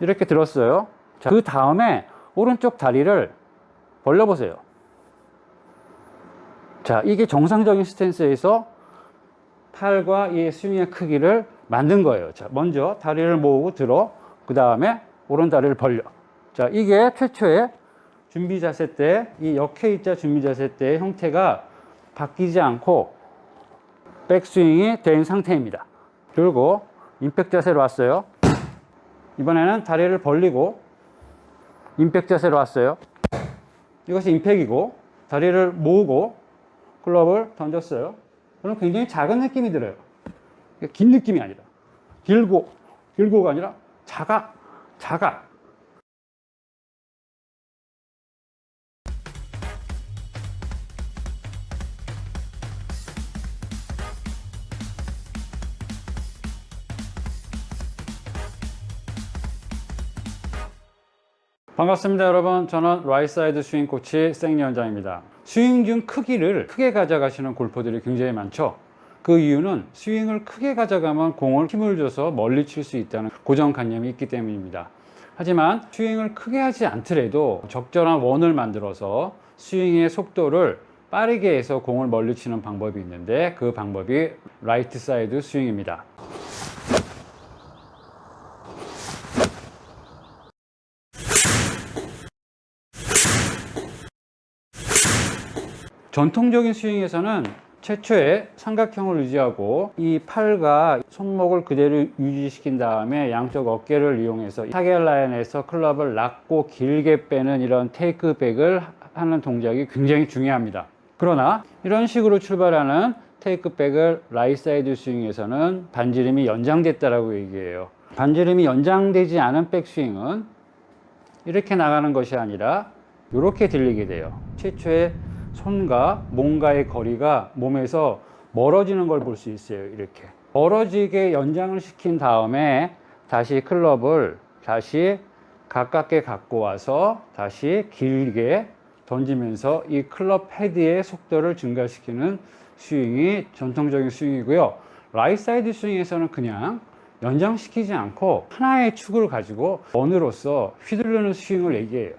이렇게 들었어요. 자, 그 다음에 오른쪽 다리를 벌려보세요. 자, 이게 정상적인 스탠스에서 팔과 이 스윙의 크기를 만든 거예요. 자, 먼저 다리를 모으고 들어, 그 다음에 오른 다리를 벌려. 자, 이게 최초의 준비 자세 때, 이 역회의자 준비 자세 때의 형태가 바뀌지 않고 백스윙이 된 상태입니다. 그리고 임팩트 자세로 왔어요. 이번에는 다리를 벌리고 임팩트 자세로 왔어요. 이것이 임팩이고, 다리를 모으고 클럽을 던졌어요. 그럼 굉장히 작은 느낌이 들어요. 긴 느낌이 아니라, 길고가 아니라 작아. 반갑습니다, 여러분. 저는 라이트사이드 스윙 코치 생리원장입니다. 스윙 중 크기를 크게 가져가시는 골퍼들이 굉장히 많죠. 그 이유는 스윙을 크게 가져가면 공을 힘을 줘서 멀리 칠 수 있다는 고정관념이 있기 때문입니다. 하지만 스윙을 크게 하지 않더라도 적절한 원을 만들어서 스윙의 속도를 빠르게 해서 공을 멀리 치는 방법이 있는데, 그 방법이 라이트 사이드 스윙입니다. 전통적인 스윙에서는 최초에 삼각형을 유지하고 이 팔과 손목을 그대로 유지시킨 다음에 양쪽 어깨를 이용해서 타겟 라인에서 클럽을 낮고 길게 빼는 이런 테이크백을 하는 동작이 굉장히 중요합니다. 그러나 이런 식으로 출발하는 테이크백을 라이트 사이드 스윙에서는 반지름이 연장됐다라고 얘기해요. 반지름이 연장되지 않은 백스윙은 이렇게 나가는 것이 아니라 이렇게 들리게 돼요. 최초에 손과 몸과의 거리가 몸에서 멀어지는 걸 볼 수 있어요. 이렇게 멀어지게 연장을 시킨 다음에 다시 클럽을 다시 가깝게 갖고 와서 다시 길게 던지면서 이 클럽 헤드의 속도를 증가시키는 스윙이 전통적인 스윙이고요. 라이트 사이드 스윙에서는 그냥 연장시키지 않고 하나의 축을 가지고 원으로서 휘두르는 스윙을 얘기해요.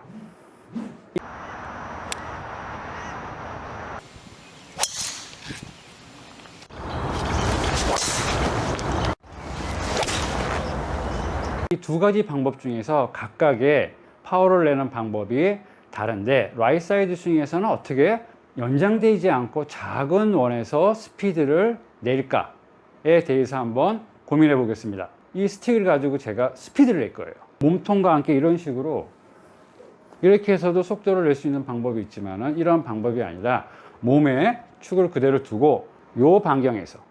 이 두 가지 방법 중에서 각각의 파워를 내는 방법이 다른데, 라이트 사이드 스윙에서는 어떻게 연장되지 않고 작은 원에서 스피드를 낼까에 대해서 한번 고민해 보겠습니다. 이 스틱을 가지고 제가 스피드를 낼 거예요. 몸통과 함께 이런 식으로 이렇게 해서도 속도를 낼 수 있는 방법이 있지만, 이런 방법이 아니라 몸에 축을 그대로 두고 이 반경에서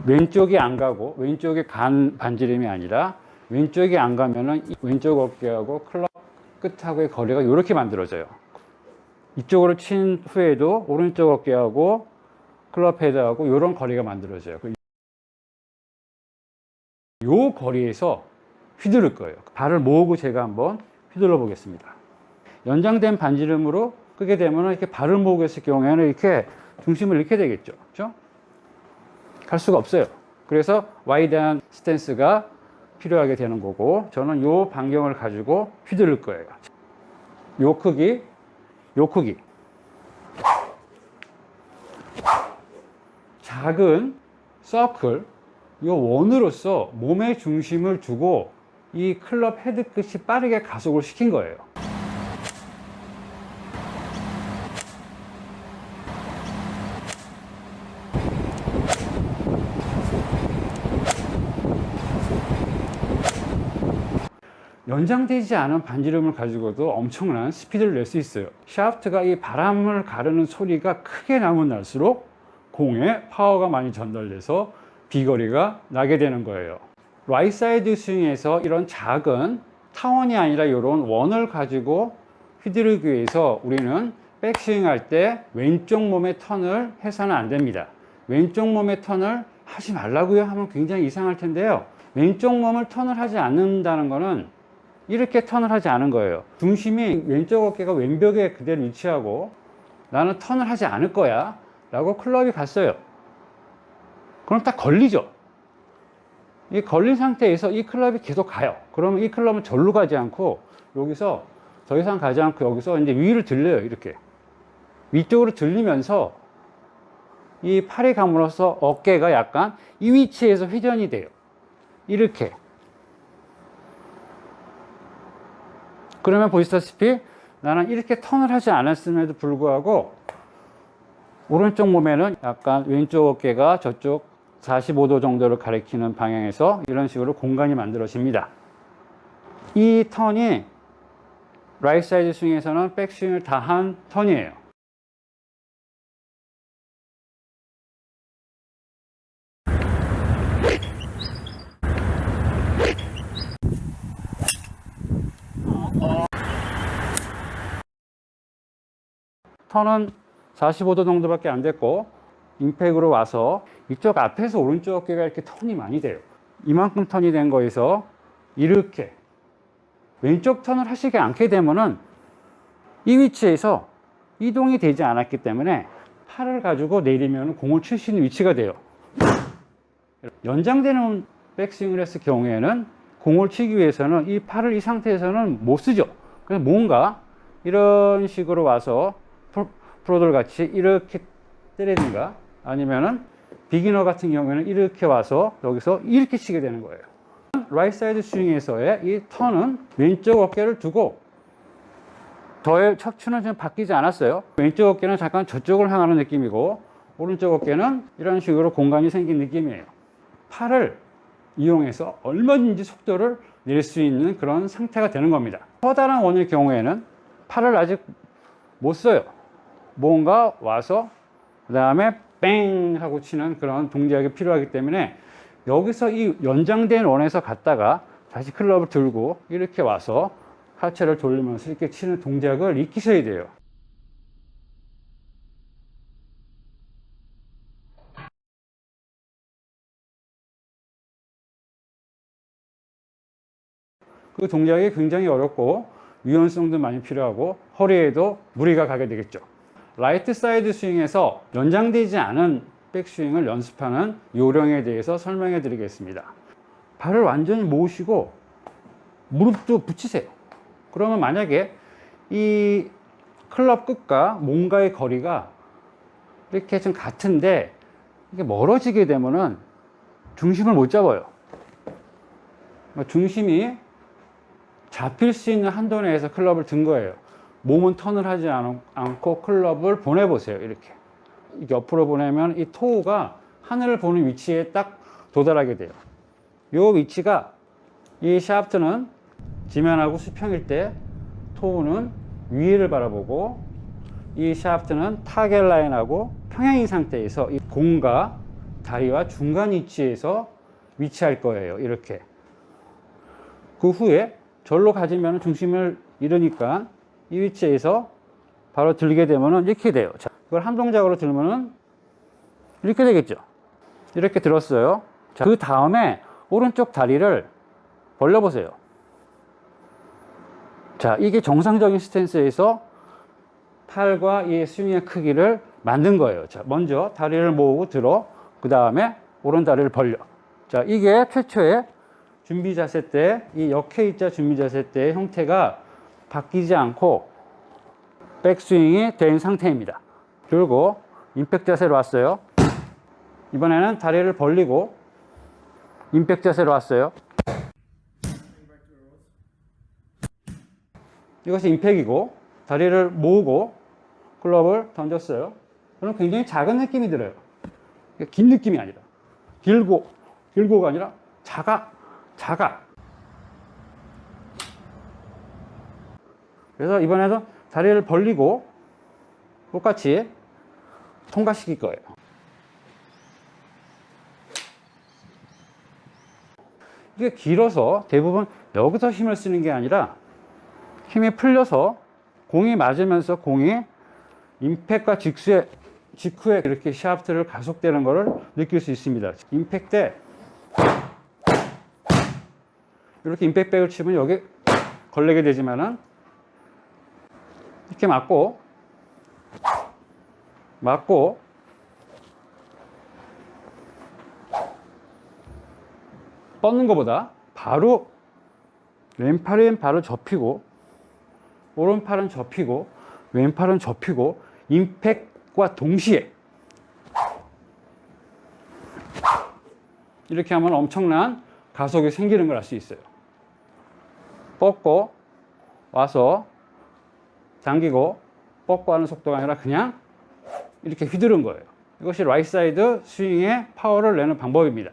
왼쪽이 안 가고 왼쪽에 간 반지름이 아니라, 왼쪽이 안 가면은 왼쪽 어깨하고 클럽 끝하고의 거리가 이렇게 만들어져요. 이쪽으로 친 후에도 오른쪽 어깨하고 클럽 헤드하고 이런 거리가 만들어져요. 이 거리에서 휘두를 거예요. 발을 모으고 제가 한번 휘둘러 보겠습니다. 연장된 반지름으로 끄게 되면 이렇게 발을 모으고 했을 경우에는 이렇게 중심을 잃게 되겠죠. 그렇죠? 갈 수가 없어요. 그래서 와이드한 스탠스가 필요하게 되는 거고, 저는 이 반경을 가지고 휘두를 거예요. 요 크기, 요 크기. 작은 서클, 이 원으로서 몸의 중심을 두고 이 클럽 헤드 끝이 빠르게 가속을 시킨 거예요. 연장되지 않은 반지름을 가지고도 엄청난 스피드를 낼 수 있어요. 샤프트가 이 바람을 가르는 소리가 크게 나면 날수록 공에 파워가 많이 전달돼서 비거리가 나게 되는 거예요. 라이트 사이드 스윙에서 이런 작은 타원이 아니라 이런 원을 가지고 휘두르기 위해서 우리는 백스윙 할 때 왼쪽 몸의 턴을 해서는 안 됩니다. 왼쪽 몸의 턴을 하지 말라고요 하면 굉장히 이상할 텐데요. 왼쪽 몸을 턴을 하지 않는다는 거는 이렇게 턴을 하지 않은 거예요. 중심이 왼쪽 어깨가 왼벽에 그대로 위치하고 나는 턴을 하지 않을 거야 라고 클럽이 갔어요. 그럼 딱 걸리죠. 이 걸린 상태에서 이 클럽이 계속 가요. 그러면 이 클럽은 절로 가지 않고 여기서 더 이상 가지 않고 여기서 이제 위를 들려요. 이렇게 위쪽으로 들리면서 이 팔이 감으로써 어깨가 약간 이 위치에서 회전이 돼요. 이렇게. 그러면 보시다시피 나는 이렇게 턴을 하지 않았음에도 불구하고 오른쪽 몸에는 약간 왼쪽 어깨가 저쪽 45도 정도를 가리키는 방향에서 이런 식으로 공간이 만들어집니다. 이 턴이 라이트 사이드 스윙에서는 백스윙을 다 한 턴이에요. 턴은 45도 정도밖에 안 됐고 임팩으로 와서 이쪽 앞에서 오른쪽 어깨가 이렇게 턴이 많이 돼요. 이만큼 턴이 된 거에서 이렇게 왼쪽 턴을 하시지 않게 되면은 이 위치에서 이동이 되지 않았기 때문에 팔을 가지고 내리면 공을 칠 수 있는 위치가 돼요. 연장되는 백스윙을 했을 경우에는 공을 치기 위해서는 이 팔을 이 상태에서는 못 쓰죠. 그래서 뭔가 이런 식으로 와서 프로들 같이 이렇게 때리든가 아니면은 비기너 같은 경우에는 이렇게 와서 여기서 이렇게 치게 되는 거예요. 라이트 사이드 스윙에서의 이 턴은 왼쪽 어깨를 두고 저의 척추는 지금 바뀌지 않았어요. 왼쪽 어깨는 잠깐 저쪽을 향하는 느낌이고 오른쪽 어깨는 이런 식으로 공간이 생긴 느낌이에요. 팔을 이용해서 얼마든지 속도를 낼 수 있는 그런 상태가 되는 겁니다. 커다란 원의 경우에는 팔을 아직 못 써요. 뭔가 와서 그 다음에 뺑 하고 치는 그런 동작이 필요하기 때문에 여기서 이 연장된 원에서 갔다가 다시 클럽을 들고 이렇게 와서 하체를 돌리면서 이렇게 치는 동작을 익히셔야 돼요. 그 동작이 굉장히 어렵고 유연성도 많이 필요하고 허리에도 무리가 가게 되겠죠. 라이트 사이드 스윙에서 연장되지 않은 백스윙을 연습하는 요령에 대해서 설명해 드리겠습니다. 발을 완전히 모으시고 무릎도 붙이세요. 그러면 만약에 이 클럽 끝과 몸과의 거리가 이렇게 좀 같은데 이게 멀어지게 되면은 중심을 못 잡아요. 중심이 잡힐 수 있는 한도 내에서 클럽을 든 거예요. 몸은 턴을 하지 않고 클럽을 보내보세요. 이렇게 옆으로 보내면 이 토우가 하늘을 보는 위치에 딱 도달하게 돼요. 이 위치가 이 샤프트는 지면하고 수평일 때 토우는 위를 바라보고 이 샤프트는 타겟 라인하고 평행인 상태에서 이 공과 다리와 중간 위치에서 위치할 거예요. 이렇게. 그 후에 절로 가지면 중심을 잃으니까 이 위치에서 바로 들게 되면 이렇게 돼요. 자, 이걸 한 동작으로 들면은 이렇게 되겠죠. 이렇게 들었어요. 자, 그 다음에 오른쪽 다리를 벌려보세요. 자, 이게 정상적인 스탠스에서 팔과 이 스윙의 크기를 만든 거예요. 자, 먼저 다리를 모으고 들어, 그 다음에 오른 다리를 벌려. 자, 이게 최초의 준비 자세 때, 이 역회의자 준비 자세 때의 형태가 바뀌지 않고 백스윙이 된 상태입니다. 그리고 임팩트 자세로 왔어요. 이번에는 다리를 벌리고 임팩트 자세로 왔어요. 이것이 임팩이고 다리를 모으고 클럽을 던졌어요. 그럼 굉장히 작은 느낌이 들어요. 긴 느낌이 아니라 길고가 아니라 작아. 그래서 이번에도 다리를 벌리고 똑같이 통과시킬 거예요. 이게 길어서 대부분 여기서 힘을 쓰는 게 아니라 힘이 풀려서 공이 맞으면서 공이 임팩트과 직후에 이렇게 샤프트를 가속되는 것을 느낄 수 있습니다. 임팩트 때 이렇게 임팩트백을 치면 여기 걸리게 되지만은 이렇게 맞고 뻗는 것보다 바로 왼팔은 바로 접히고 오른팔은 접히고 왼팔은 접히고 임팩트과 동시에 이렇게 하면 엄청난 가속이 생기는 걸 알 수 있어요. 뻗고 와서 당기고 뻗고 하는 속도가 아니라 그냥 이렇게 휘두른 거예요. 이것이 라이트 사이드 스윙의 파워를 내는 방법입니다.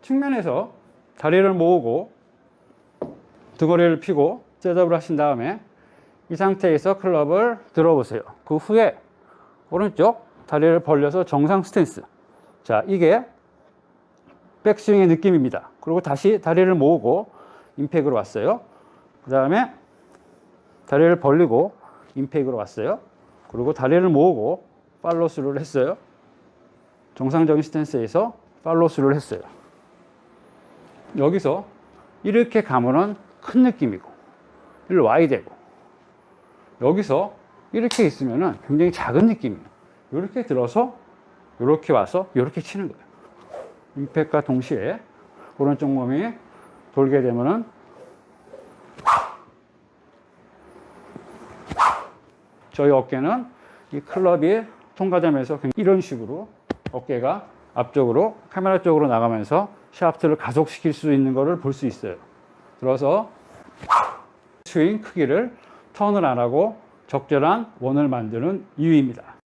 측면에서 다리를 모으고 등허리를 펴고 셋업을 하신 다음에 이 상태에서 클럽을 들어보세요. 그 후에 오른쪽 다리를 벌려서 정상 스탠스. 자, 이게 백스윙의 느낌입니다. 그리고 다시 다리를 모으고 임팩으로 왔어요. 그 다음에 다리를 벌리고 임팩으로 왔어요. 그리고 다리를 모으고 팔로스루를 했어요. 정상적인 스탠스에서 팔로스루를 했어요. 여기서 이렇게 가면은 큰 느낌이고 일로 와야 되고 여기서 이렇게 있으면은 굉장히 작은 느낌이에요. 이렇게 들어서 이렇게 와서 이렇게 치는 거예요. 임팩트과 동시에 오른쪽 몸이 돌게 되면은 저희 어깨는 이 클럽이 통과되면서 이런 식으로 어깨가 앞쪽으로 카메라 쪽으로 나가면서 샤프트를 가속시킬 수 있는 것을 볼 수 있어요. 들어서 스윙 크기를 턴을 안 하고 적절한 원을 만드는 이유입니다.